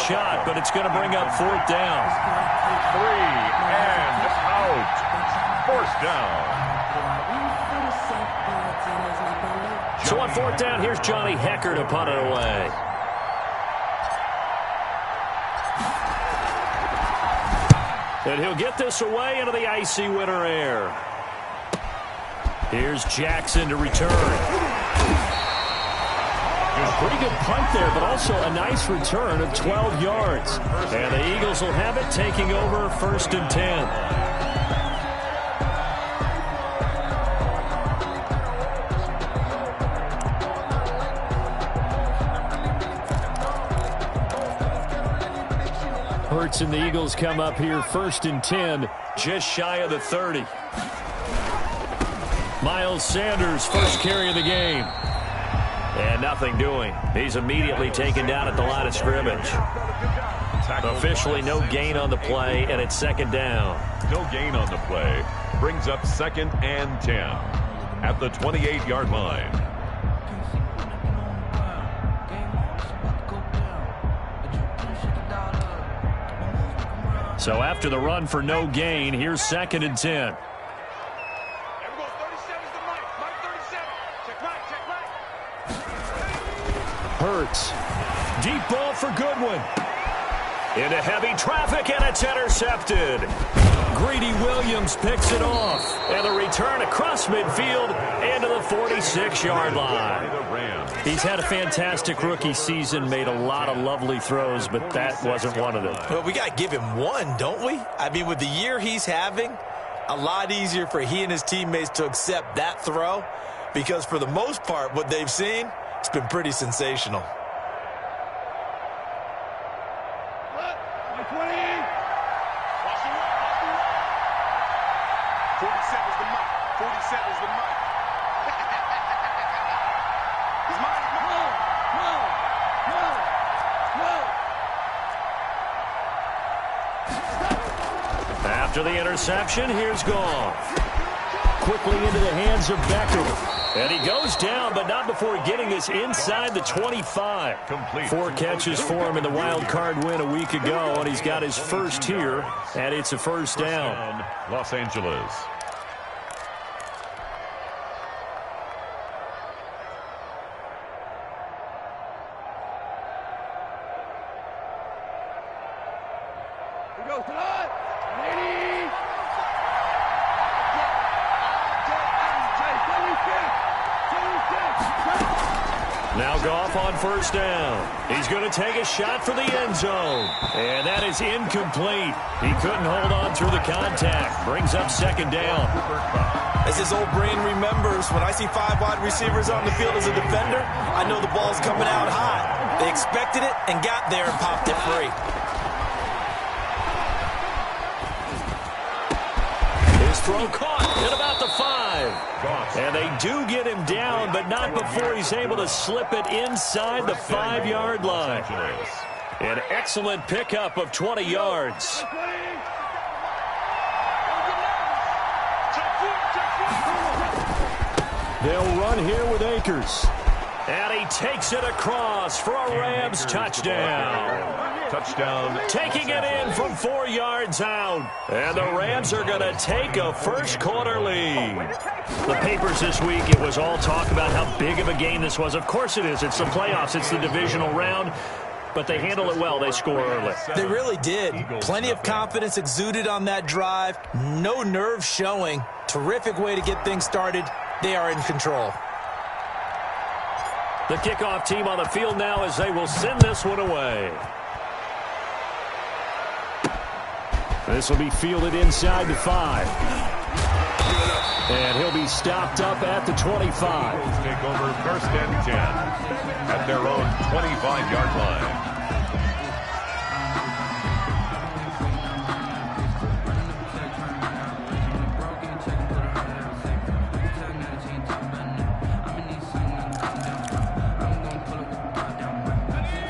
shot, but it's going to bring up fourth down. 3 and out. Fourth down. So on fourth down, here's Johnny Hecker to punt it away. And he'll get this away into the icy winter air. Here's Jackson to return. A pretty good punt there, but also a nice return of 12 yards. And the Eagles will have it, taking over 1st and 10. Hurts and the Eagles come up here 1st and 10, just shy of the 30. Miles Sanders, first carry of the game. And nothing doing. He's immediately taken down at the line of scrimmage. Officially no gain on the play, and it's 2nd down. No gain on the play. Brings up 2nd and 10 at the 28-yard line. So after the run for no gain, here's 2nd and 10. Hurts. Deep ball for Goodwin. Into heavy traffic, and it's intercepted. Greedy Williams picks it off. And the return across midfield into the 46-yard line. He's had a fantastic rookie season, made a lot of lovely throws, but that wasn't one of them. Well, we got to give him one, don't we? I mean, with the year he's having, a lot easier for he and his teammates to accept that throw, because for the most part, what they've seen, it's been pretty sensational. After the interception, here's Goff. Quickly into the hands of Becker. And he goes down, but not before getting this inside the 25. Complete. 4 catches for him in the wild card win a week ago, and he's got his first here, and it's a first down. Los Angeles. Now Goff on first down. He's going to take a shot for the end zone. And that is incomplete. He couldn't hold on through the contact. Brings up 2nd down. As his old brain remembers, when I see 5 wide receivers on the field as a defender, I know the ball's coming out hot. They expected it and got there and popped it free. His throw caught at about the 5. And they do get him down, but not before he's able to slip it inside the 5-yard line. An excellent pickup of 20 yards. They'll run here with Akers. And he takes it across for a Rams touchdown. Touchdown. Taking it in from 4 yards out. And the Rams are going to take a first-quarter lead. The papers this week, it was all talk about how big of a game this was. Of course it is. It's the playoffs. It's the divisional round. But they handle it well. They score early. They really did. Plenty of confidence exuded on that drive. No nerve showing. Terrific way to get things started. They are in control. The kickoff team on the field now as they will send this one away. This will be fielded inside the 5. And he'll be stopped up at the 25. Take over 1st and 10 at their own 25-yard line.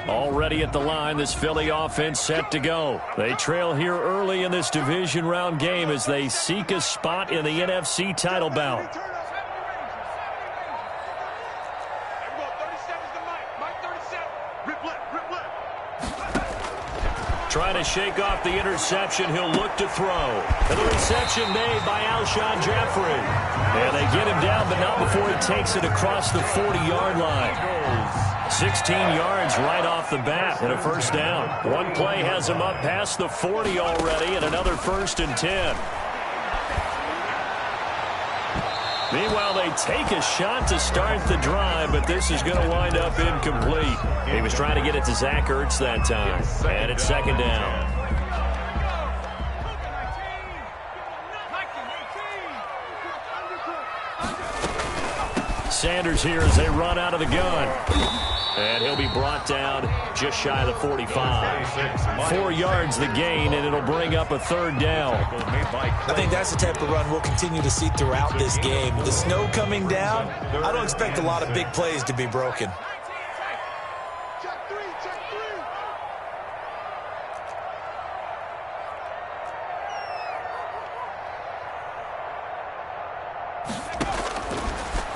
Already at the line, this Philly offense set to go. They trail here early in this division round game as they seek a spot in the NFC title bout. trying to shake off the interception. He'll look to throw. And the reception made by Alshon Jeffrey. And they get him down, but not before he takes it across the 40-yard line. 16 yards right off the bat and a first down. One play has him up past the 40 already and another 1st and 10. Meanwhile, they take a shot to start the drive, but this is going to wind up incomplete. He was trying to get it to Zach Ertz that time, and it's 2nd down. Sanders here as they run out of the gun. And he'll be brought down just shy of the 45. 4 yards the gain, and it'll bring up a 3rd down. I think that's the type of run we'll continue to see throughout this game. The snow coming down, I don't expect a lot of big plays to be broken.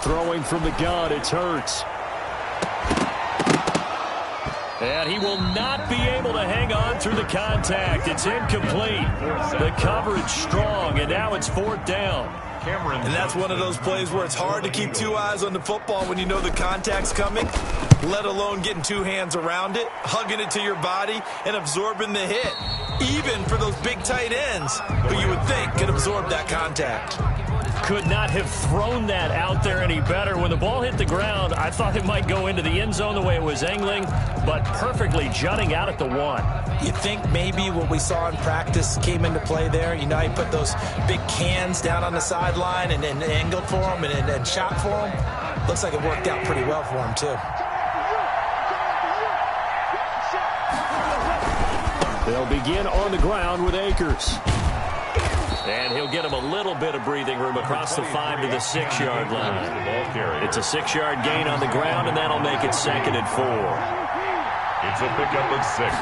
Throwing from the gun, it's Hurts. And he will not be able to hang on through the contact. It's incomplete. The coverage strong, and now it's 4th down. And that's one of those plays where it's hard to keep 2 eyes on the football when you know the contact's coming, let alone getting 2 hands around it, hugging it to your body, and absorbing the hit, even for those big tight ends who you would think could absorb that contact. Could not have thrown that out there any better. When the ball hit the ground, I thought it might go into the end zone the way it was angling, but perfectly jutting out at the 1. You think maybe what we saw in practice came into play there? You know, he put those big cans down on the sideline and angled for him and shot for him. Looks like it worked out pretty well for him, too. They'll begin on the ground with Akers. And he'll get him a little bit of breathing room across the 5 to the 6-yard line. It's a 6-yard gain on the ground, and that'll make it 2nd and 4. It's a pickup of 6.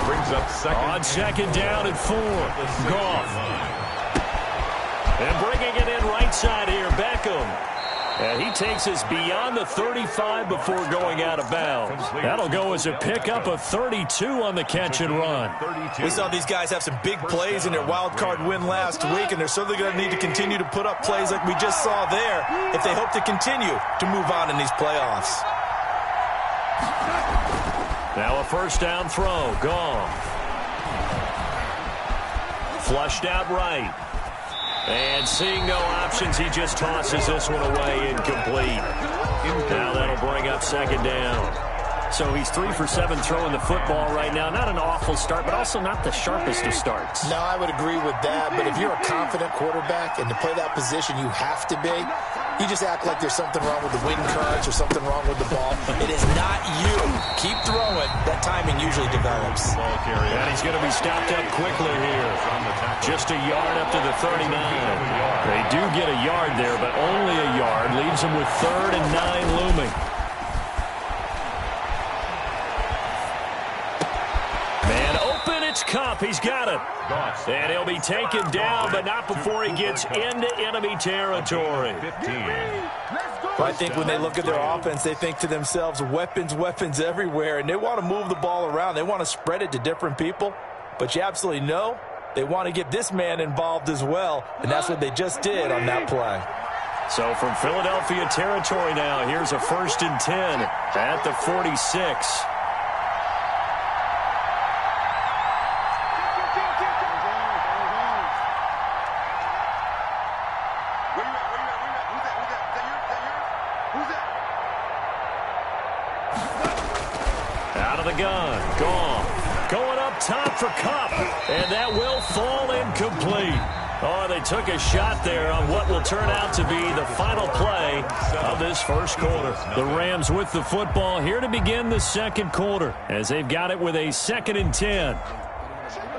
Brings up 2nd. On 2nd down and 4. Goff. And bringing it in right side here, Beckham. And he takes us beyond the 35 before going out of bounds. That'll go as a pickup of 32 on the catch and run. We saw these guys have some big plays in their wild card win last week, and they're certainly going to need to continue to put up plays like we just saw there if they hope to continue to move on in these playoffs. Now a 1st down throw. Gone. Flushed out right. And seeing no options, he just tosses this one away, incomplete. Now that'll bring up 2nd down. So he's 3 for 7 throwing the football right now. Not an awful start, but also not the sharpest of starts. No, I would agree with that. But if you're a confident quarterback and to play that position you have to be, you just act like there's something wrong with the wind currents or something wrong with the ball. It is not you. Keep throwing. That timing usually develops. And he's going to be stopped up quickly here. Just a yard up to the 39. They do get a yard there, but only a yard. Leaves them with 3rd and 9 looming. Man open, it's Kupp. He's got it. And he'll be taken down, but not before he gets into enemy territory. I think when they look at their offense, they think to themselves, weapons, weapons everywhere, and they want to move the ball around. They want to spread it to different people, but you absolutely know they want to get this man involved as well, and that's what they just did on that play. So from Philadelphia territory now, here's a 1st and 10 at the 46. Out of the gun. Gone. Going up top for Kupp. And that will fall incomplete. Oh, they took a shot there on what will turn out to be the final play of this 1st quarter. The Rams with the football here to begin the 2nd quarter as they've got it with a 2nd and 10.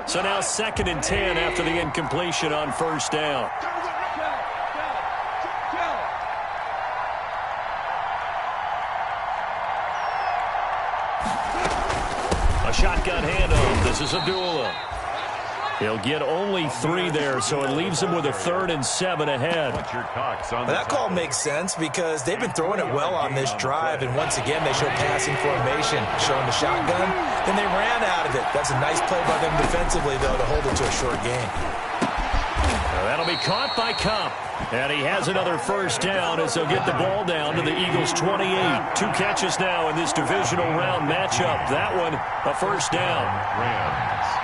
So now 2nd and 10 after the incompletion on 1st down. A shotgun handoff. This is Abdullah. He'll get only 3 there, so it leaves him with a 3rd and 7 ahead. That call makes sense because they've been throwing it well on this drive, and once again they show passing formation, showing the shotgun, then they ran out of it. That's a nice play by them defensively, though, to hold it to a short game. That'll be caught by Cup. And he has another first down as he'll get the ball down to the Eagles' 28. 2 catches now in this divisional round matchup. That one, a first down. Rams.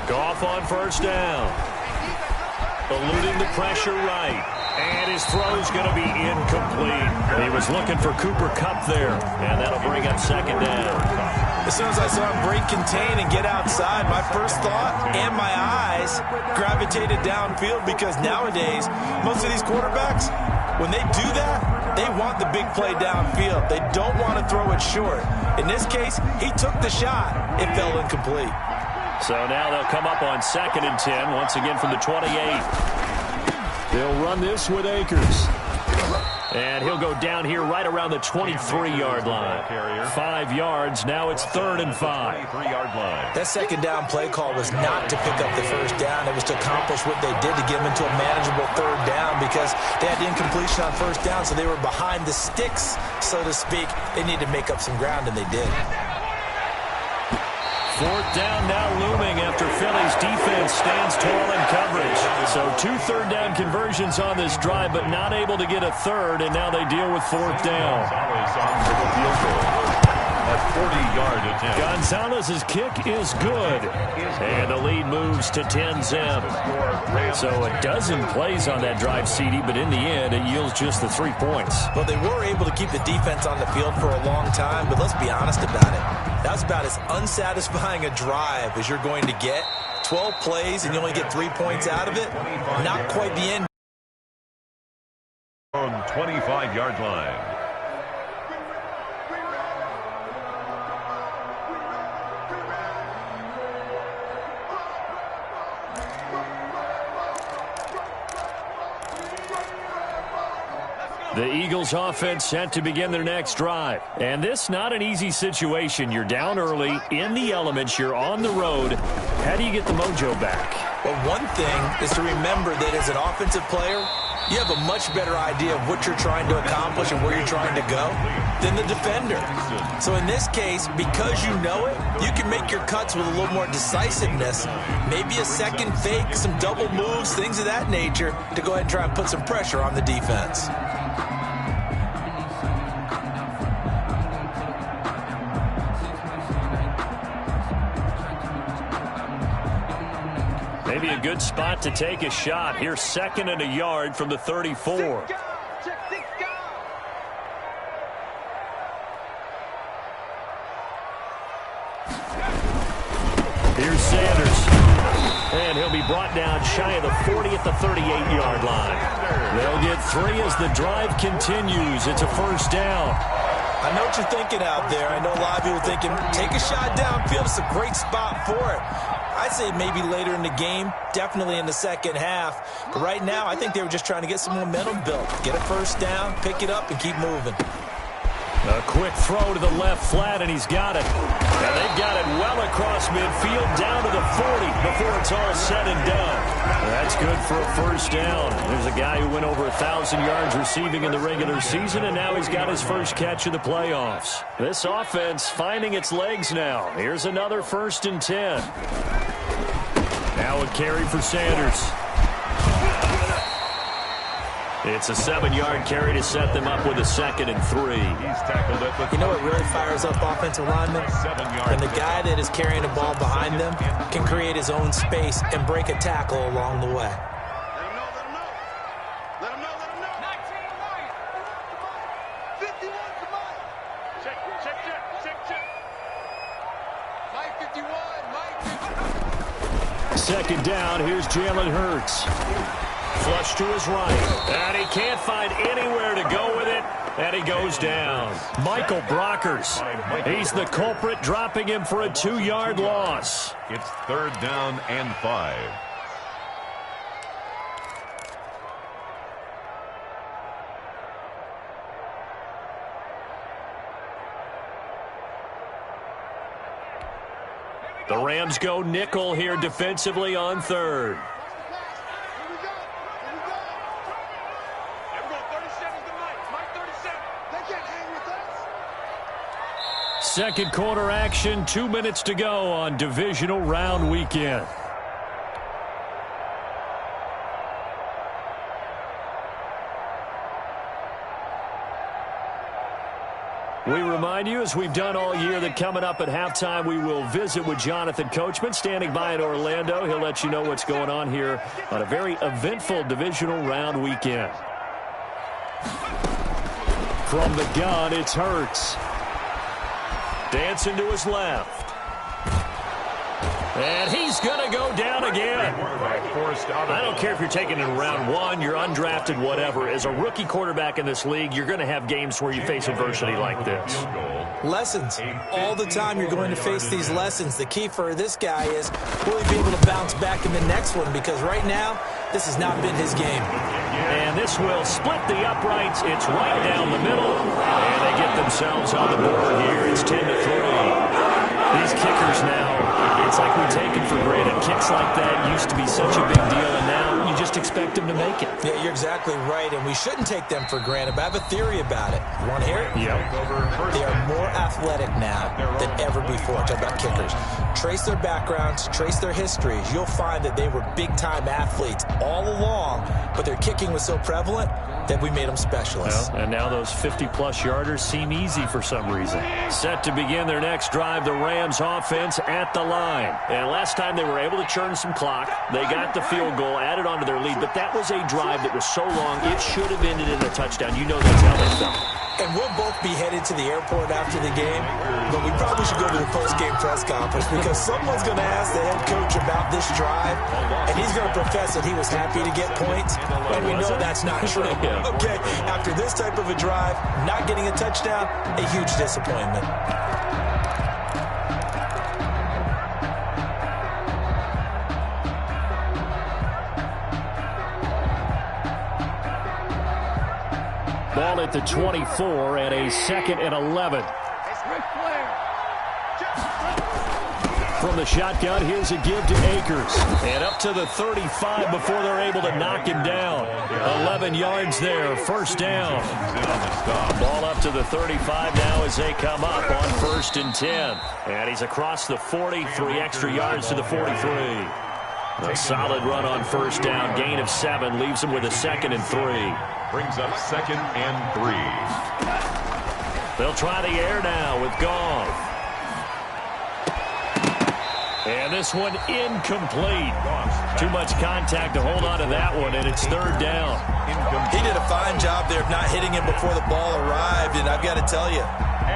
Goff on first down. Eluding the pressure right. And his throw's going to be incomplete. He was looking for Cooper Kupp there. And that'll bring up second down. As soon as I saw him break contain and get outside, my first thought and my eyes gravitated downfield because nowadays, most of these quarterbacks, when they do that, they want the big play downfield. They don't want to throw it short. In this case, he took the shot. It fell incomplete. So now they'll come up on 2nd and 10, once again from the 28. They'll run this with Akers. And he'll go down here right around the 23-yard line. 5 yards, now it's 3rd and 5. 23-yard line. That second down play call was not to pick up the first down. It was to accomplish what they did to get them into a manageable 3rd down because they had the incompletion on first down, so they were behind the sticks, so to speak. They needed to make up some ground, and they did. 4th down now looming after Philly's defense stands tall in coverage. So 2 third-down conversions on this drive, but not able to get a 3rd, and now they deal with 4th down. A 40-yard attempt. Gonzalez's kick is good, and the lead moves to 10-zip. So a dozen plays on that drive, CD, but in the end, it yields just the 3 points. Well, they were able to keep the defense on the field for a long time, but let's be honest about it. That's about as unsatisfying a drive as you're going to get. 12 plays and you only get 3 points out of it. Not quite the end. From 25-yard line. The Eagles offense set to begin their next drive. And this not an easy situation. You're down early, in the elements, you're on the road. How do you get the mojo back? Well, one thing is to remember that as an offensive player, you have a much better idea of what you're trying to accomplish and where you're trying to go than the defender. So in this case, because you know it, you can make your cuts with a little more decisiveness, maybe a second fake, some double moves, things of that nature, to go ahead and try and put some pressure on the defense. Maybe a good spot to take a shot. Here's 2nd and a yard from the 34. Here's Sanders. And he'll be brought down shy of the 40 at the 38-yard line. They'll get 3 as the drive continues. It's a first down. I know what you're thinking out there. I know a lot of people are thinking, take a shot downfield. It's a great spot for it. I'd say maybe later in the game, definitely in the second half. But right now, I think they were just trying to get some momentum built. Get a first down, pick it up, and keep moving. A quick throw to the left flat, and he's got it. And they've got it well across midfield, down to the 40 before it's all said and done. That's good for a first down. There's a guy who went over 1,000 yards receiving in the regular season, and now he's got his first catch of the playoffs. This offense finding its legs now. Here's another 1st and 10. Now a carry for Sanders. It's a 7-yard carry to set them up with a 2nd and 3. He's tackled it. You know what really fires up offensive linemen? When the guy that is carrying the ball behind them can create his own space and break a tackle along the way. Let him know. 19 White. 51 to Mike. Check. Mike 51. 2nd down, here's Jalen Hurts. Flush to his right. And he can't find anywhere to go with it. And he goes down. Michael Brockers. He's the culprit, dropping him for a 2-yard loss. It's 3rd down and 5. The Rams go nickel here defensively on 3rd. Second quarter action, 2 minutes to go on divisional round weekend. We remind you, as we've done all year, that coming up at halftime, we will visit with Jonathan Coachman, standing by in Orlando. He'll let you know what's going on here on a very eventful divisional round weekend. From the gun, it's Hurts. Dancing to his left. And he's going to go down again. I don't care if you're taking it in round 1, you're undrafted, whatever. As a rookie quarterback in this league, you're going to have games where you face adversity like this. Lessons. All the time you're going to face these lessons. The key for this guy is, will he be able to bounce back in the next one? Because right now, this has not been his game. And this will split the uprights. It's right down the middle. And they get themselves on the board here. It's 10-3. These kickers now, it's like we take them for granted. Kicks like that used to be such a big deal, and now you just expect them to make it. Yeah, you're exactly right, and we shouldn't take them for granted, but I have a theory about it. You want to hear it? Yeah. They are more athletic now than ever before. Talk about kickers. Trace their backgrounds, trace their histories. You'll find that they were big-time athletes all along, but their kicking was so prevalent that we made them specialists. Well, and now those 50-plus yarders seem easy for some reason. Set to begin their next drive, the Rams offense at the line. And last time they were able to churn some clock. They got the field goal, added on to their lead, but that was a drive that was so long it should have ended in a touchdown. You know that's how they felt. And we'll both be headed to the airport after the game, but we probably should go to the post-game press conference because someone's going to ask the head coach about this drive, and he's going to profess that he was happy to get points, and we know that's not true. Okay, after this type of a drive, not getting a touchdown, a huge disappointment. Ball at the 24 and a 2nd and 11. From the shotgun, here's a give to Akers. And up to the 35 before they're able to knock him down. 11 yards there, 1st down. Ball up to the 35 now as they come up on 1st and 10. And he's across the 40, 3 extra yards to the 43. A solid run on 1st down, gain of 7, leaves him with a 2nd and 3. Brings up 2nd and 3. They'll try the air now with Goff. And this one incomplete. Too much contact to hold on to that one, and it's 3rd down. He did a fine job there of not hitting him before the ball arrived, and I've got to tell you,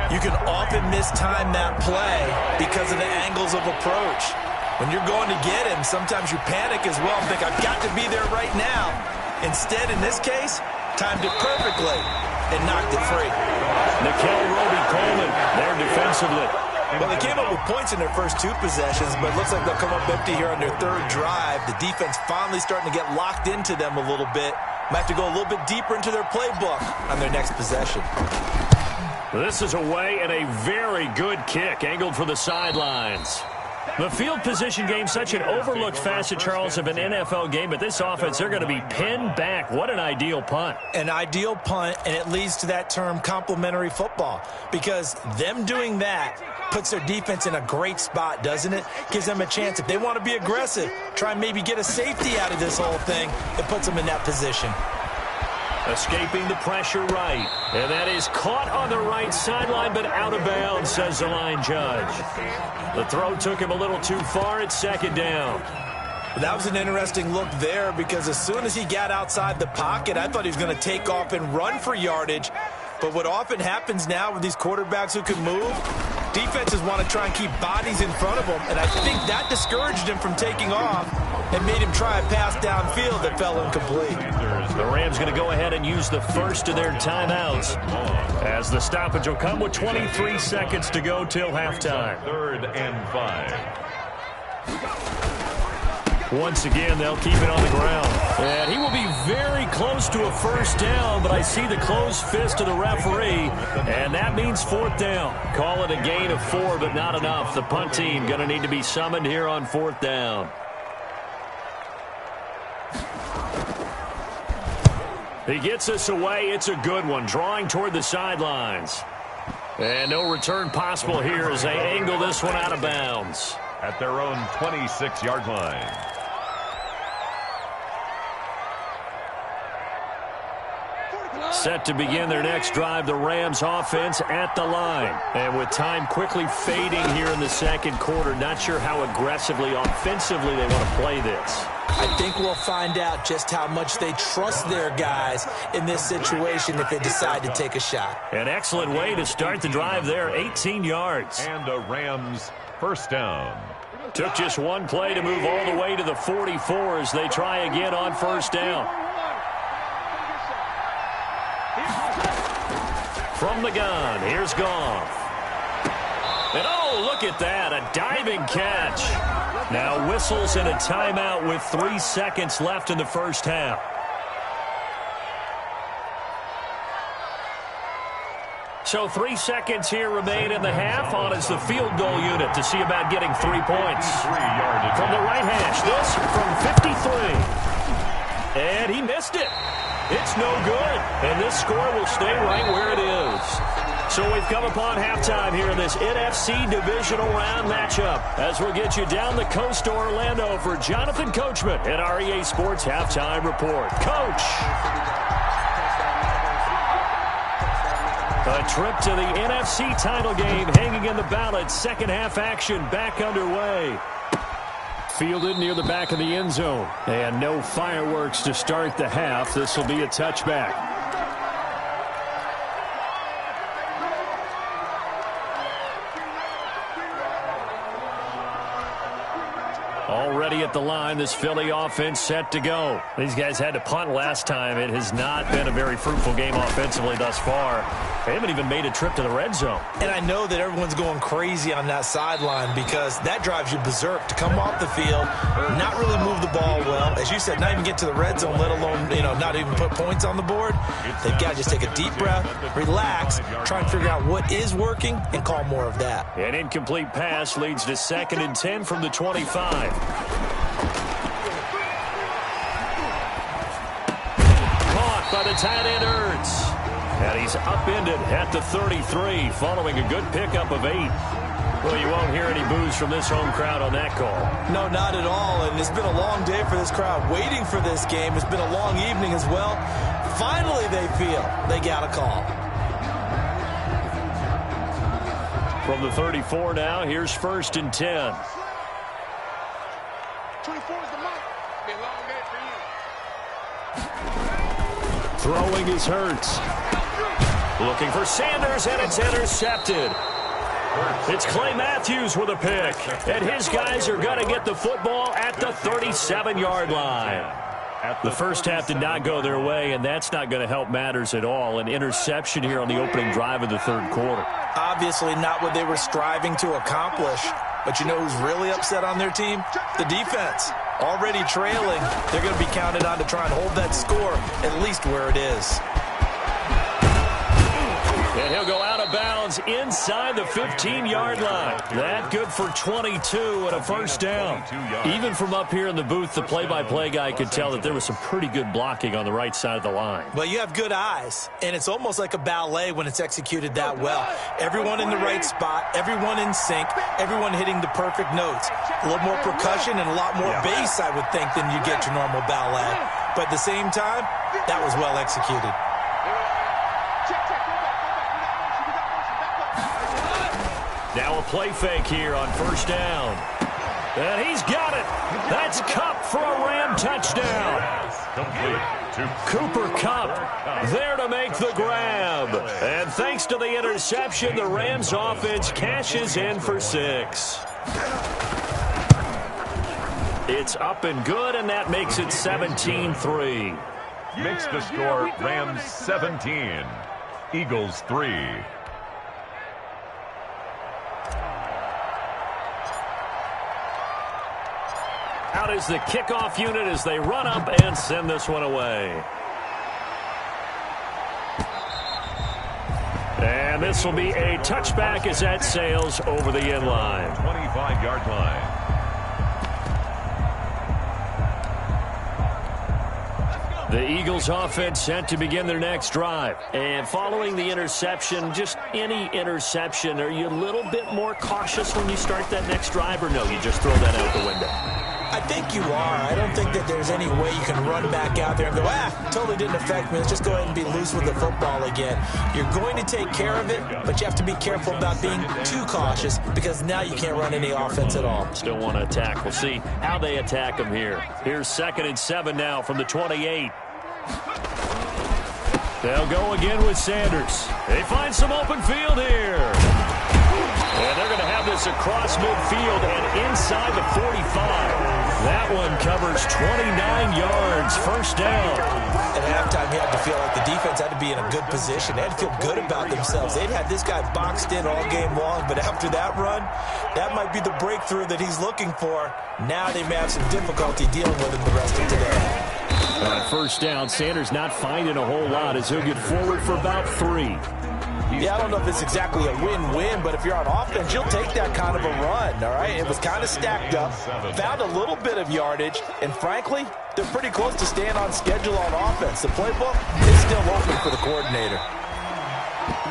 you can often mistime that play because of the angles of approach. When you're going to get him, sometimes you panic as well and think, I've got to be there right now. Instead, in this case, timed it perfectly and knocked it free. Nickel Roby-Coleman there defensively. Well, they came up with points in their first 2 possessions, but it looks like they'll come up empty here on their 3rd drive. The defense finally starting to get locked into them a little bit. Might have to go a little bit deeper into their playbook on their next possession. This is away and a very good kick, angled for the sidelines. The field position game, such an overlooked facet, Charles, of an NFL game, but this offense, they're going to be pinned back. What an ideal punt. An ideal punt, and it leads to that term complementary football, because them doing that puts their defense in a great spot, doesn't it? Gives them a chance. If they want to be aggressive, try and maybe get a safety out of this whole thing, it puts them in that position. Escaping the pressure right. And that is caught on the right sideline, but out of bounds, says the line judge. The throw took him a little too far. It's 2nd down. That was an interesting look there because as soon as he got outside the pocket, I thought he was going to take off and run for yardage. But what often happens now with these quarterbacks who can move, defenses want to try and keep bodies in front of them, and I think that discouraged him from taking off. and made him try a pass downfield that fell incomplete. The Rams going to go ahead and use the first of their timeouts, as the stoppage will come with 23 seconds to go till halftime. 3rd and 5. Once again, they'll keep it on the ground. And he will be very close to a first down, but I see the closed fist of the referee, and that means 4th down. Call it a gain of 4, but not enough. The punt team going to need to be summoned here on 4th down. He gets us away. It's a good one, drawing toward the sidelines. And no return possible here as they angle this one out of bounds. At their own 26-yard line. Set to begin their next drive, the Rams offense at the line. And with time quickly fading here in the second quarter, not sure how aggressively, offensively they want to play this. I think we'll find out just how much they trust their guys in this situation if they decide to take a shot. An excellent way to start the drive there, 18 yards. And a Rams first down. Took just one play to move all the way to the 44 as they try again on first down. From the gun, here's Goff. And oh, look at that, a diving catch. Now whistles and a timeout with 3 seconds left in the first half. So 3 seconds here remain in the half. On is the field goal unit to see about getting 3 points. From the right hash, this from 53. And he missed it. It's no good. And this score will stay right where it is. So we've come upon halftime here in this NFC Divisional Round matchup, as we'll get you down the coast to Orlando for Jonathan Coachman at our EA Sports Halftime Report. Coach! A trip to the NFC title game hanging in the balance. Second half action back underway. Fielded near the back of the end zone. And no fireworks to start the half. This will be a touchback. Already at the line, this Philly offense set to go. These guys had to punt last time. It has not been a very fruitful game offensively thus far. They haven't even made a trip to the red zone. And I know that everyone's going crazy on that sideline because that drives you berserk to come off the field, not really move the ball well. As you said, not even get to the red zone, let alone, not even put points on the board. They've got to just take a deep breath, relax, try and figure out what is working, and call more of that. An incomplete pass leads to 2nd and 10 from the 25. Caught by the tight end Ertz. And he's upended at the 33 following a good pickup of 8. Well, you won't hear any boos from this home crowd on that call. No, not at all. And it's been a long day for this crowd waiting for this game. It's been a long evening as well. Finally, they feel they got a call. From the 34 now, here's 1st and 10. 24 is the mark. Be a long day for you. Throwing is Hurts. Looking for Sanders, and it's intercepted. It's Clay Matthews with a pick. And his guys are going to get the football at the 37-yard line. The first half did not go their way, and that's not going to help matters at all. An interception here on the opening drive of the third quarter. Obviously not what they were striving to accomplish. But you know who's really upset on their team? The defense. Already trailing, they're going to be counted on to try and hold that score at least where it is. And he'll go out of bounds inside the 15-yard line. That good for 22 and a first down. Even from up here in the booth, the play-by-play guy could tell that there was some pretty good blocking on the right side of the line. Well, you have good eyes, and it's almost like a ballet when it's executed that well. Everyone in the right spot, everyone in sync, everyone hitting the perfect notes. A little more percussion and a lot more bass, I would think, than you get your normal ballet. But at the same time, that was well executed. Now a play fake here on first down. And he's got it. That's Kupp for a Ram touchdown. Cooper Kupp there to make the grab. And thanks to the interception, the Rams offense cashes in for 6. It's up and good, and that makes it 17-3. Makes the score Rams 17, Eagles 3. Out is the kickoff unit as they run up and send this one away. And this will be a touchback as that sails over the end line. 25-yard line. The Eagles offense set to begin their next drive. And following the interception, just any interception, are you a little bit more cautious when you start that next drive, or no, you just throw that out the window? I think you are. I don't think that there's any way you can run back out there and go, totally didn't affect me. Let's just go ahead and be loose with the football again. You're going to take care of it, but you have to be careful about being too cautious because now you can't run any offense at all. Still want to attack. We'll see how they attack them here. Here's 2nd and 7 now from the 28. They'll go again with Sanders. They find some open field here. And they're going to have this across midfield and inside the 45. That one covers 29 yards, first down. At halftime, you had to feel like the defense had to be in a good position. They had to feel good about themselves. They'd had this guy boxed in all game long, but after that run, that might be the breakthrough that he's looking for. Now they may have some difficulty dealing with him the rest of today. On first down, Sanders not finding a whole lot as he'll get forward for about 3. Yeah, I don't know if it's exactly a win-win, but if you're on offense, you'll take that kind of a run, all right? It was kind of stacked up, found a little bit of yardage, and frankly, they're pretty close to staying on schedule on offense. The playbook is still open for the coordinator.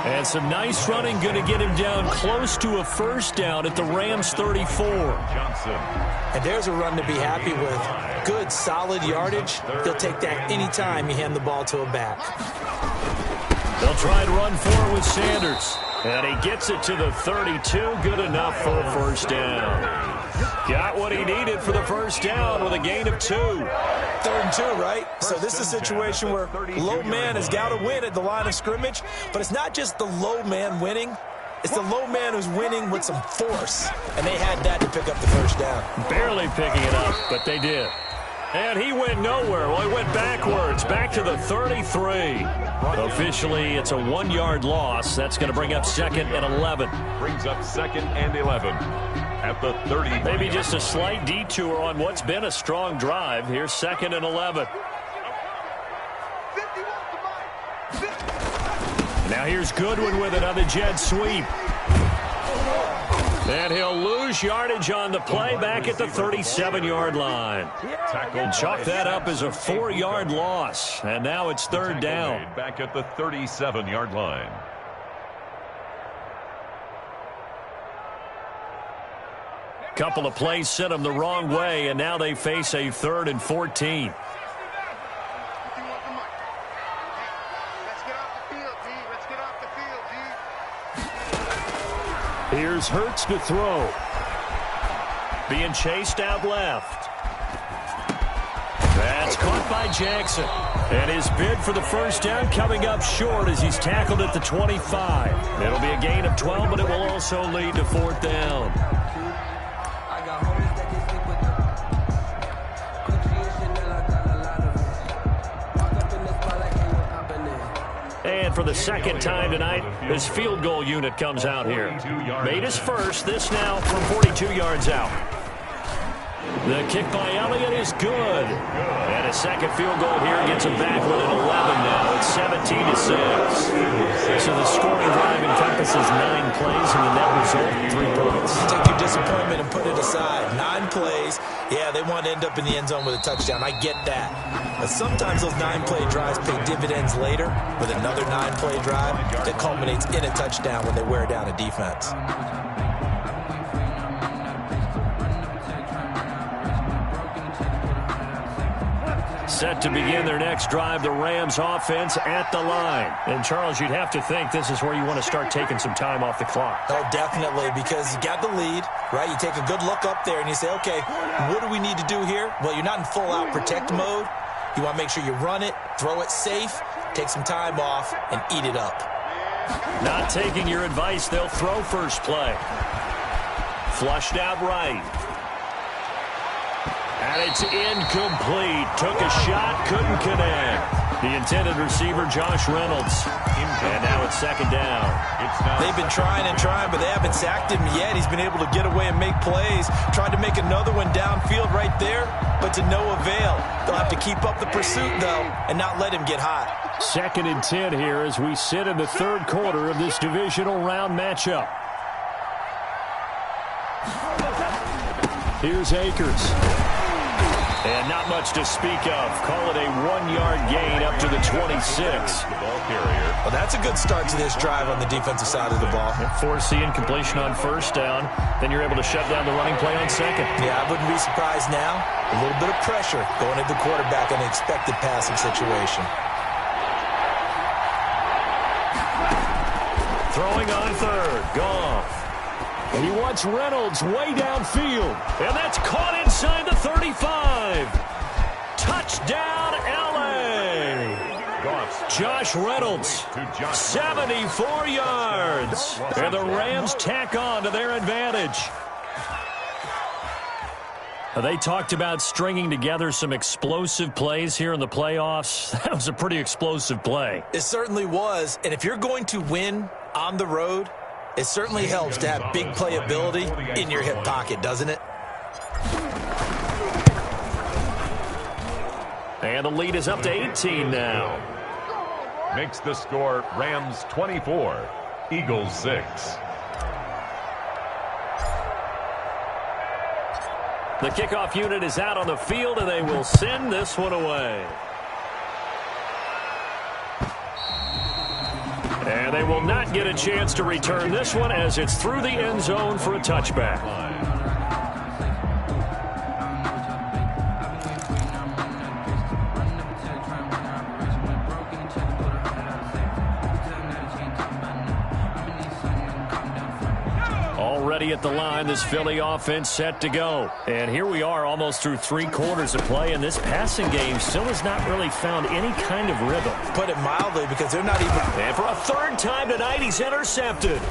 And some nice running, going to get him down close to a first down at the Rams 34. Johnson. And there's a run to be happy with. Good, solid yardage. They'll take that anytime you hand the ball to a back. They'll try and run for it with Sanders. And he gets it to the 32. Good enough for a first down. Got what he needed for the first down with a gain of 2. 3rd and 2, right? So this is a situation where low man has got to win at the line of scrimmage. But it's not just the low man winning. It's the low man who's winning with some force. And they had that to pick up the first down. Barely picking it up, but they did. And he went nowhere. Well, he went backwards, back to the 33. Officially, it's a 1-yard loss. That's going to bring up 2nd and 11. Brings up 2nd and 11 at the 30. Maybe just a slight detour on what's been a strong drive. Here's 2nd and 11. Now here's Goodwin with it on the jet sweep. And he'll lose yardage on the play back at the 37-yard line. Chalk that up as a 4-yard loss. And now it's 3rd down. Back at the 37-yard line. Couple of plays sent them the wrong way, and now they face a 3rd and 14. Here's Hurts to throw. Being chased out left. That's caught by Jackson. And his bid for the first down coming up short as he's tackled at the 25. It'll be a gain of 12, but it will also lead to 4th down. And for the 2nd time tonight, his field goal unit comes out here. Made his first, this now from 42 yards out. The kick by Elliott is good. And a second field goal here gets him back within 11 now. It's 17-6. So the scoring drive encompasses 9 plays, and the net result, 3 points. Take your disappointment and put it aside. 9 plays. Yeah, they want to end up in the end zone with a touchdown. I get that. But sometimes those 9-play drives pay dividends later with another 9-play drive that culminates in a touchdown when they wear down a defense. Set to begin their next drive, the Rams offense at the line. And, Charles, you'd have to think this is where you want to start taking some time off the clock. Oh, definitely, because you got the lead, right? You take a good look up there and you say, okay, what do we need to do here? Well, you're not in full-out protect mode. You want to make sure you run it, throw it safe, take some time off, and eat it up. Not taking your advice, they'll throw first play. Flushed out right. And it's incomplete. Took a shot, couldn't connect. The intended receiver, Josh Reynolds. And now it's second down. They've been trying and trying, but they haven't sacked him yet. He's been able to get away and make plays. Tried to make another one downfield right there, but to no avail. They'll have to keep up the pursuit, though, and not let him get hot. 2nd and 10 here as we sit in the third quarter of this divisional round matchup. Here's Akers. And not much to speak of. Call it a 1-yard gain up to the 26. Well, that's a good start to this drive on the defensive side of the ball. Forcing incompletion on first down. Then you're able to shut down the running play on second. Yeah, I wouldn't be surprised now. A little bit of pressure going at the quarterback in an expected passing situation. Throwing on third. Goff. And he wants Reynolds way downfield. And that's caught inside the 35. Touchdown, L.A. Josh Reynolds, 74 yards. And the Rams tack on to their advantage. They talked about stringing together some explosive plays here in the playoffs. That was a pretty explosive play. It certainly was. And if you're going to win on the road, it certainly helps to have big playability in your hip pocket, doesn't it? And the lead is up to 18 now. Makes the score Rams 24, Eagles 6. The kickoff unit is out on the field, and they will send this one away. And they will not get a chance to return this one as it's through the end zone for a touchback. Already at the line, this Philly offense set to go. And here we are almost through 3 quarters of play, and this passing game still has not really found any kind of rhythm. Put it mildly, because they're not even... And for a third time tonight, he's intercepted.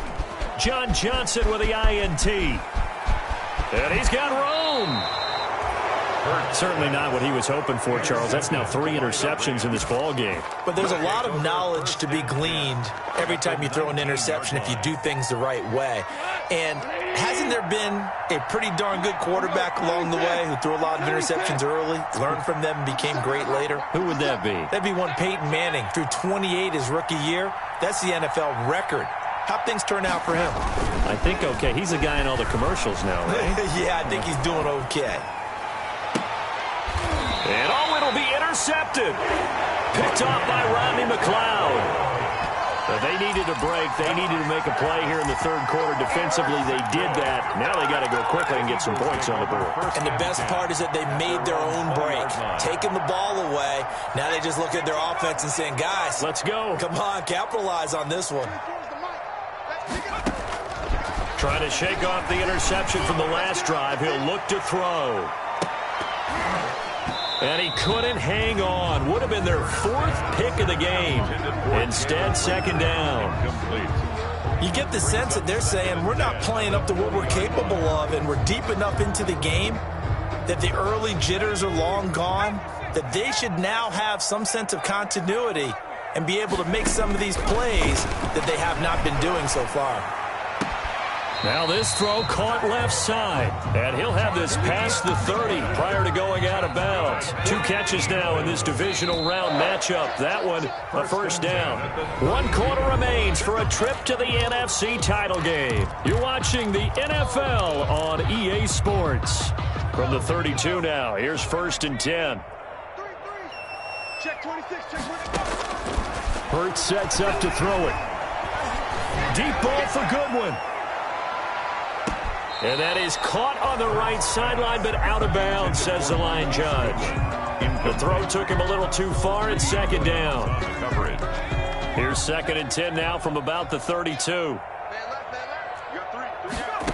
John Johnson with the INT. And he's got room. Certainly not what he was hoping for, Charles. That's now 3 interceptions in this ball game. But there's a lot of knowledge to be gleaned every time you throw an interception if you do things the right way. And hasn't there been a pretty darn good quarterback along the way who threw a lot of interceptions early, learned from them, and became great later? Who would that be? That'd be one Peyton Manning. Threw 28 his rookie year. That's the NFL record. How'd things turn out for him? I think okay. He's a guy in all the commercials now, right? Yeah, I think he's doing okay. And it'll be intercepted. Picked off by Rodney McLeod. But they needed a break. They needed to make a play here in the third quarter. Defensively, they did that. Now they got to go quickly and get some points on the board. And the best part is that they made their own break. Taking the ball away. Now they just look at their offense and saying, guys, let's go. Come on, capitalize on this one. Trying to shake off the interception from the last drive. He'll look to throw. And he couldn't hang on. Would have been their 4th pick of the game. Instead, second down. You get the sense that they're saying we're not playing up to what we're capable of, and we're deep enough into the game that the early jitters are long gone, that they should now have some sense of continuity and be able to make some of these plays that they have not been doing so far. Now this throw caught left side, and he'll have this past the 30 prior to going out of bounds. 2 catches now in this divisional round matchup. That one a first down. 1 quarter remains for a trip to the NFC title game. You're watching the NFL on EA Sports. From the 32 now, here's 1st and 10. Check 26, check 26. Hurts sets up to throw it. Deep ball for Goodwin. And that is caught on the right sideline, but out of bounds, says the line judge. The throw took him a little too far. It's second down. Here's 2nd and 10 now from about the 32. You got 3 down.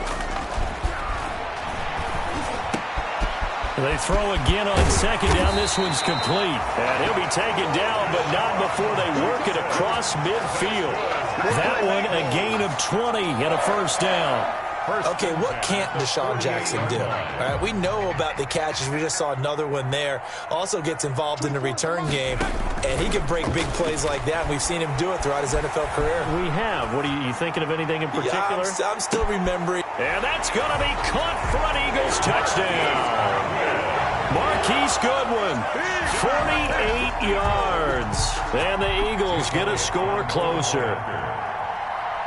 They throw again on second down. This one's complete. And he'll be taken down, but not before they work it across midfield. That one a gain of 20 and a first down. Okay, what can't Deshaun Jackson do? All right, we know about the catches. We just saw another one there. Also gets involved in the return game, and he can break big plays like that. We've seen him do it throughout his NFL career. We have. What are you thinking of anything in particular? Yeah, I'm still remembering. And that's going to be caught for an Eagles touchdown. Marquise Goodwin, 48 yards. And the Eagles get a score closer.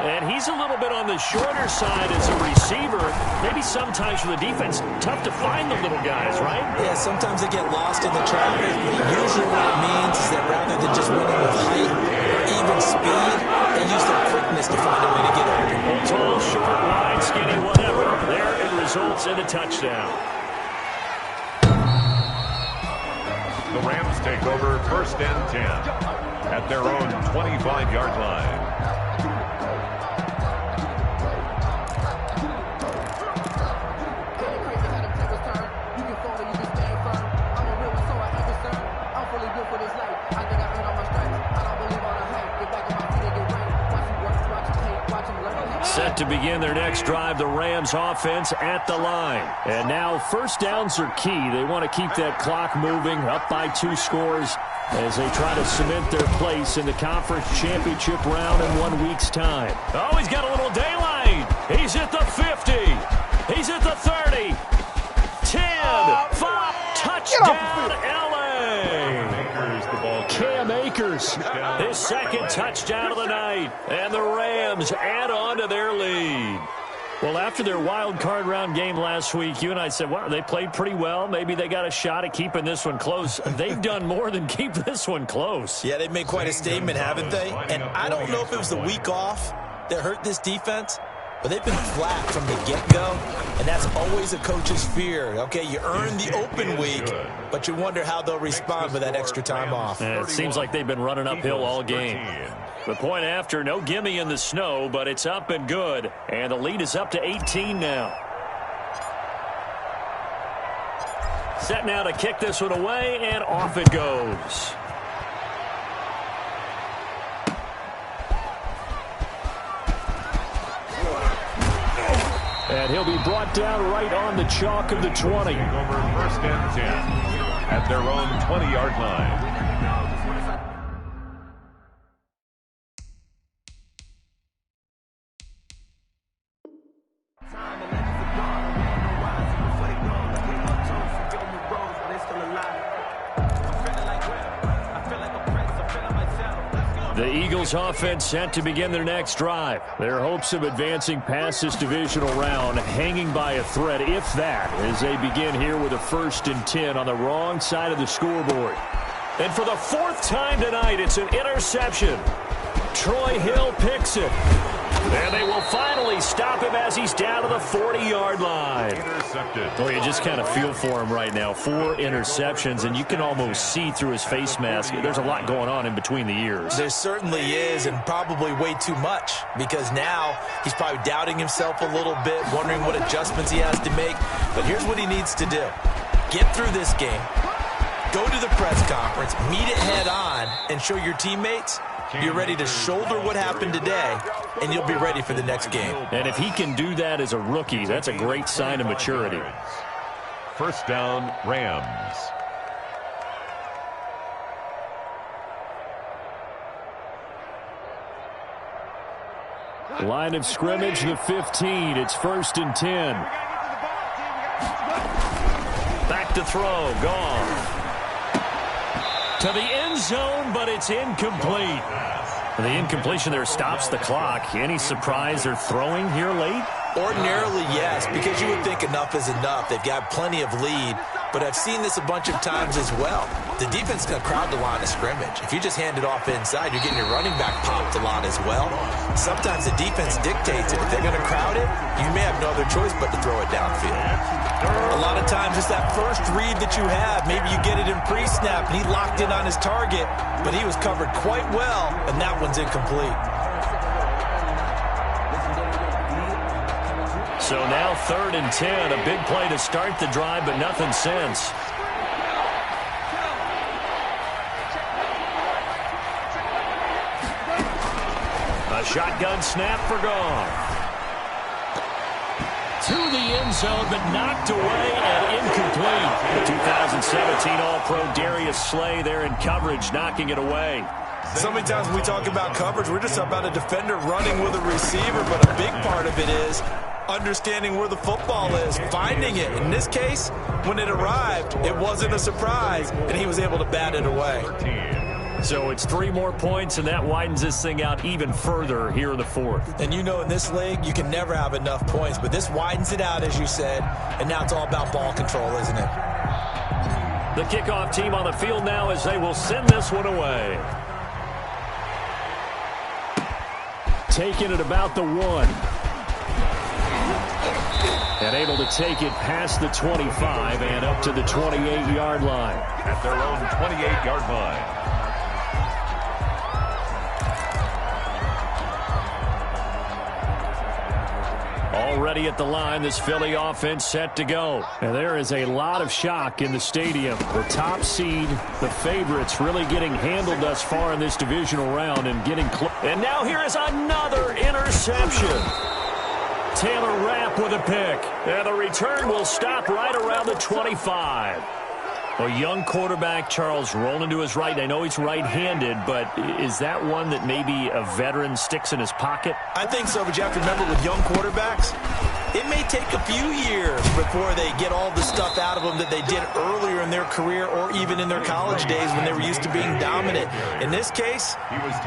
And he's a little bit on the shorter side as a receiver. Maybe sometimes for the defense, tough to find the little guys, right? Yeah, sometimes they get lost in the traffic. Usually what it means is that rather than just winning with height or even speed, they use their quickness to find a way to get open. Tall, short, wide, skinny, whatever. There it results in a touchdown. The Rams take over 1st and 10 at their own 25-yard line. Set to begin their next drive, the Rams offense at the line. And now first downs are key. They want to keep that clock moving, up by 2 scores as they try to cement their place in the conference championship round in 1 week's time. Oh, he's got a little daylight. He's at the 50. He's at the 30. 10, 5, touchdown, LA. Cam Akers, his second touchdown of the night, and the Rams add on to their lead. Well, after their wild card round game last week, you and I said, wow, they played pretty well. Maybe they got a shot at keeping this one close. They've done more than keep this one close. Yeah, they've made quite a statement, haven't they? And I don't know if it was the week off that hurt this defense, but they've been flat from the get-go, and that's always a coach's fear. Okay, you earn the open week, but you wonder how they'll respond with that extra time off. It seems like they've been running uphill all game. The point after, no gimme in the snow, but it's up and good, and the lead is up to 18 now. Set now to kick this one away, and off it goes. And he'll be brought down right on the chalk of the 20. Over 1st and 10 at their own 20-yard line. The Eagles offense set to begin their next drive. Their hopes of advancing past this divisional round hanging by a thread, if that, as they begin here with a 1st and 10 on the wrong side of the scoreboard. And for the 4th time tonight, it's an interception. Troy Hill picks it. And they will finally stop him as he's down to the 40-yard line. Intercepted. Well, you just kind of feel for him right now. 4 interceptions, and you can almost see through his face mask. There's a lot going on in between the ears. There certainly is, and probably way too much, because now he's probably doubting himself a little bit, wondering what adjustments he has to make. But here's what he needs to do. Get through this game, go to the press conference, meet it head on, and show your teammates you're ready to shoulder what happened today, and you'll be ready for the next game. And if he can do that as a rookie, that's a great sign of maturity. 1st down, Rams. Line of scrimmage, the 15. It's 1st and 10. Back to throw. Gone. To the end zone, but it's incomplete. The incompletion there stops the clock. Any surprise they're throwing here late? Ordinarily, yes, because you would think enough is enough. They've got plenty of lead, but I've seen this a bunch of times as well. The defense is going to crowd the line of scrimmage. If you just hand it off inside, you're getting your running back popped a lot as well. Sometimes the defense dictates it. If they're going to crowd it, you may have no other choice but to throw it downfield. A lot of times it's that first read that you have. Maybe you get it in pre-snap, and he locked in on his target, but he was covered quite well, and that one's incomplete. So now 3rd and 10, a big play to start the drive, but nothing since. A shotgun snap for Goff. to the end zone, but knocked away and incomplete. The 2017 All-Pro Darius Slay there in coverage, knocking it away. So many times when we talk about coverage, we're just about a defender running with a receiver, but a big part of it is understanding where the football is, finding it. In this case, when it arrived, it wasn't a surprise, and he was able to bat it away. So it's 3 more points, and that widens this thing out even further here in the fourth. And you know in this league, you can never have enough points, but this widens it out, as you said, and now it's all about ball control, isn't it? The kickoff team on the field now as they will send this one away. Taking it about the 1. And able to take it past the 25 and up to the 28-yard line. At their own 28-yard line. Already at the line, this Philly offense set to go. And there is a lot of shock in the stadium. The top seed, the favorites, really getting handled thus far in this divisional round and getting close. And now here is another interception. Taylor Rapp with a pick. And the return will stop right around the 25. A young quarterback, Charles, rolling to his right. I know he's right-handed, but is that one that maybe a veteran sticks in his pocket? I think so, but you have to remember with young quarterbacks, it may take a few years before they get all the stuff out of them that they did earlier in their career or even in their college days when they were used to being dominant. In this case,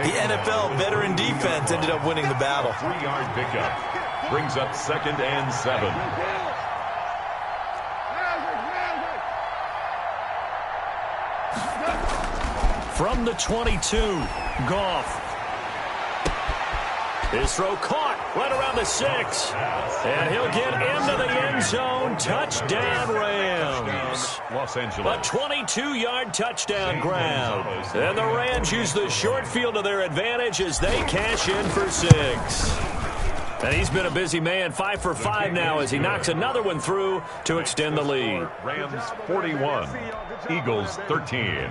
the NFL veteran defense ended up winning the battle. 3-yard pickup brings up 2nd and 7. From the 22, Goff. His throw caught right around the 6. And he'll get into the end zone. Touchdown, Rams. Los A Angeles. 22-yard touchdown grab. And the Rams use the short field to their advantage as they cash in for 6. And he's been a busy man, 5 for 5 now as he knocks another one through to extend the lead. Rams 41, Eagles 13.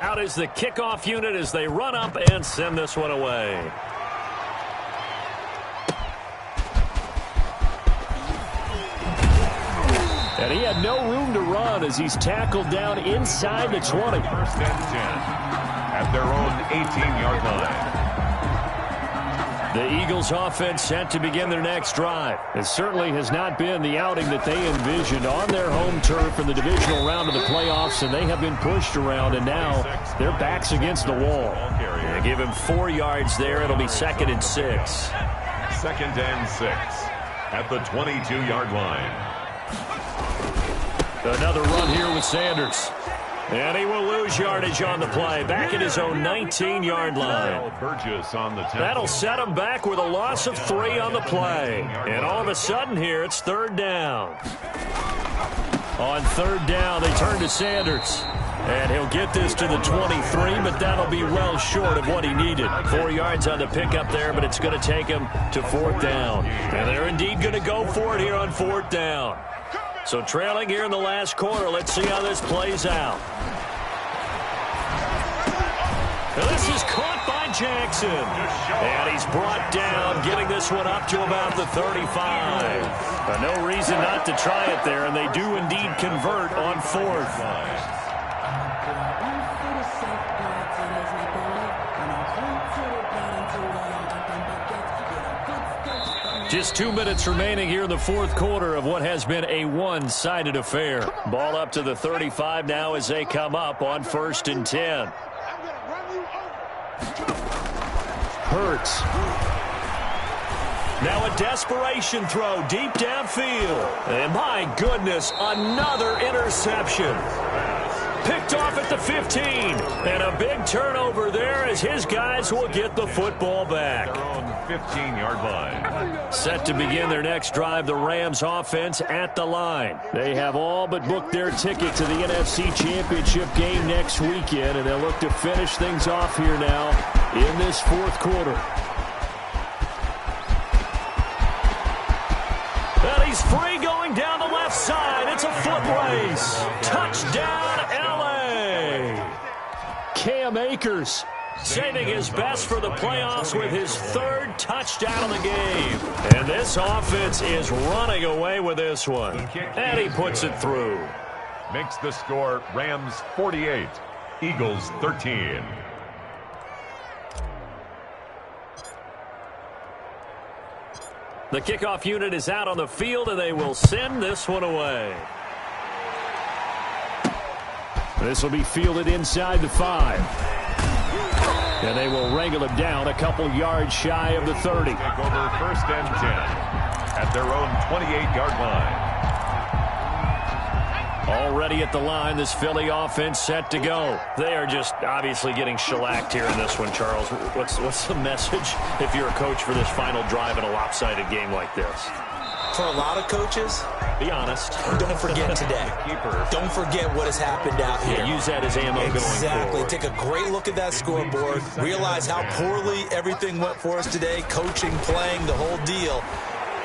Out is the kickoff unit as they run up and send this one away. And he had no room to run as he's tackled down inside the 20. 1st and 10 at their own 18-yard line. The Eagles offense set to begin their next drive. It certainly has not been the outing that they envisioned on their home turf in the divisional round of the playoffs, and they have been pushed around, and now their backs against the wall. They give him 4 yards there. It'll be 2nd and 6. 2nd and 6 at the 22-yard line. Another run here with Sanders. And he will lose yardage on the play. Back at his own 19-yard line. Burgess on the tackle. That'll set him back with a loss of 3 on the play. And all of a sudden here, it's 3rd down. On 3rd down, they turn to Sanders. And he'll get this to the 23, but that'll be well short of what he needed. 4 yards on the pickup there, but it's going to take him to 4th down. And they're indeed going to go for it here on 4th down. So trailing here in the last quarter, let's see how this plays out. Now this is caught by Jackson. And he's brought down, getting this one up to about the 35. No reason not to try it there, and they do indeed convert on 4th. Just 2 minutes remaining here in the 4th quarter of what has been a one-sided affair. Ball up to the 35 now as they come up on 1st and 10. Hurts. Now a desperation throw deep downfield. And my goodness, another interception. Picked off at the 15. And a big turnover there as his guys will get the football back. Their own 15-yard line. Set to begin their next drive, the Rams offense at the line. They have all but booked their ticket to the NFC Championship game next weekend, and they'll look to finish things off here now in this 4th quarter. And he's free going down the left side. It's a foot race. Touchdown, L.A. Cam Akers saving his best for the playoffs with his 3rd touchdown of the game. And this offense is running away with this one. And he puts it through. Makes the score Rams 48, Eagles 13. The kickoff unit is out on the field, and they will send this one away. This will be fielded inside the 5. And they will wrangle him down a couple yards shy of the 30. Take over 1st and 10 at their own 28-yard line. Already at the line, this Philly offense set to go. They are just obviously getting shellacked here in this one, Charles. What's the message if you're a coach for this final drive in a lopsided game like this? For a lot of coaches, be honest. Don't forget today. Don't forget what has happened out here. Yeah, use that as ammo going forward. Exactly. Take a great look at that scoreboard. Realize how poorly everything went for us today. Coaching, playing, the whole deal.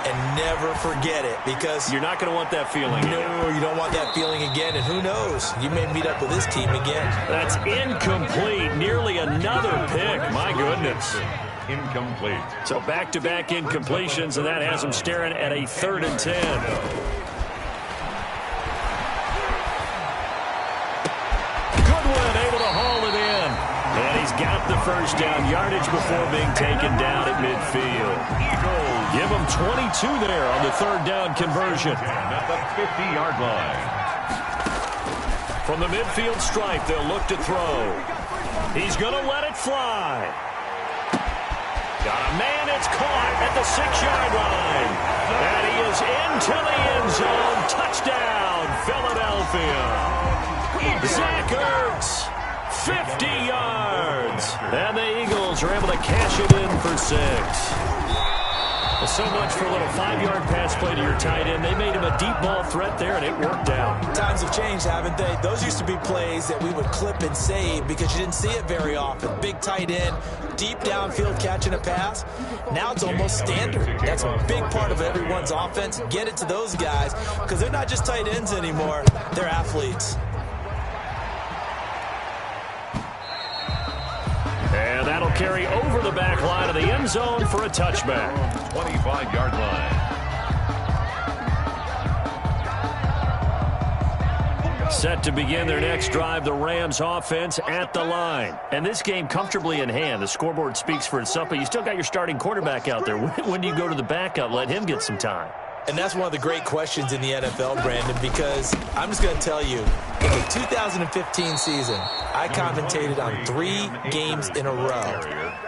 And never forget it, because you're not going to want that feeling again. No, you don't want that feeling again. And who knows? You may meet up with this team again. That's incomplete. Nearly another pick. My goodness. Incomplete. So back-to-back incompletions, and that has him staring at a 3rd and 10. Goodwin able to haul it in. And he's got the 1st down yardage before being taken down at midfield. Give him 22 there on the 3rd down conversion. At the 50-yard line. From the midfield stripe, they'll look to throw. He's going to let it fly. Got a man, it's caught at the 6-yard line. And he is into the end zone. Touchdown, Philadelphia. Zach Ertz, 50 yards. And the Eagles are able to cash it in for 6. So much for a little 5-yard pass play to your tight end. They made him a deep ball threat there, and it worked out. Times have changed, haven't they? Those used to be plays that we would clip and save because you didn't see it very often. Big tight end, deep downfield catching a pass. Now it's almost standard. That's a big part of everyone's offense. Get it to those guys because they're not just tight ends anymore. They're athletes. And that'll carry over the back line of the end zone for a touchback. 25-yard line. Set to begin their next drive, the Rams offense at the line. And this game comfortably in hand. The scoreboard speaks for itself, but you still got your starting quarterback out there. When do you go to the backup? Let him get some time. And that's one of the great questions in the NFL, Brandon, because I'm just going to tell you, in the 2015 season, I commentated on 3 games in a row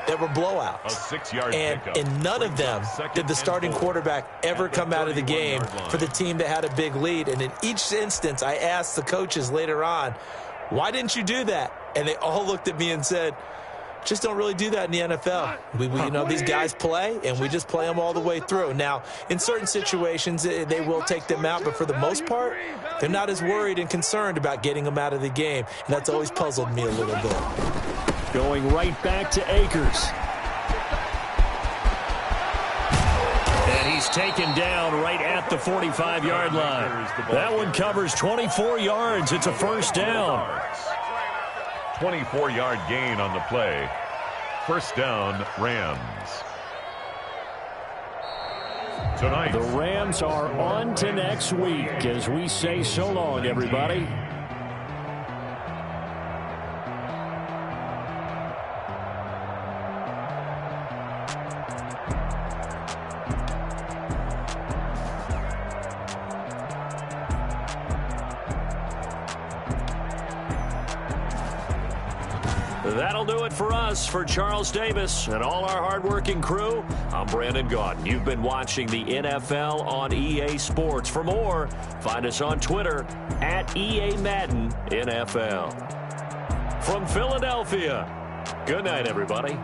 that were blowouts. And in none of them did the starting quarterback ever come out of the game for the team that had a big lead. And in each instance, I asked the coaches later on, why didn't you do that? And they all looked at me and said, just don't really do that in the NFL. You know, these guys play, and we just play them all the way through. Now, in certain situations, they will take them out, but for the most part, they're not as worried and concerned about getting them out of the game, and that's always puzzled me a little bit. Going right back to Akers. And he's taken down right at the 45-yard line. That one covers 24 yards. It's a 1st down. 24-yard gain on the play. 1st down, Rams. Tonight, the Rams are on to next week as we say so long, everybody. That'll do it for us. For Charles Davis and all our hardworking crew, I'm Brandon Gaudin. You've been watching the NFL on EA Sports. For more, find us on Twitter at EA Madden NFL. From Philadelphia, good night, everybody.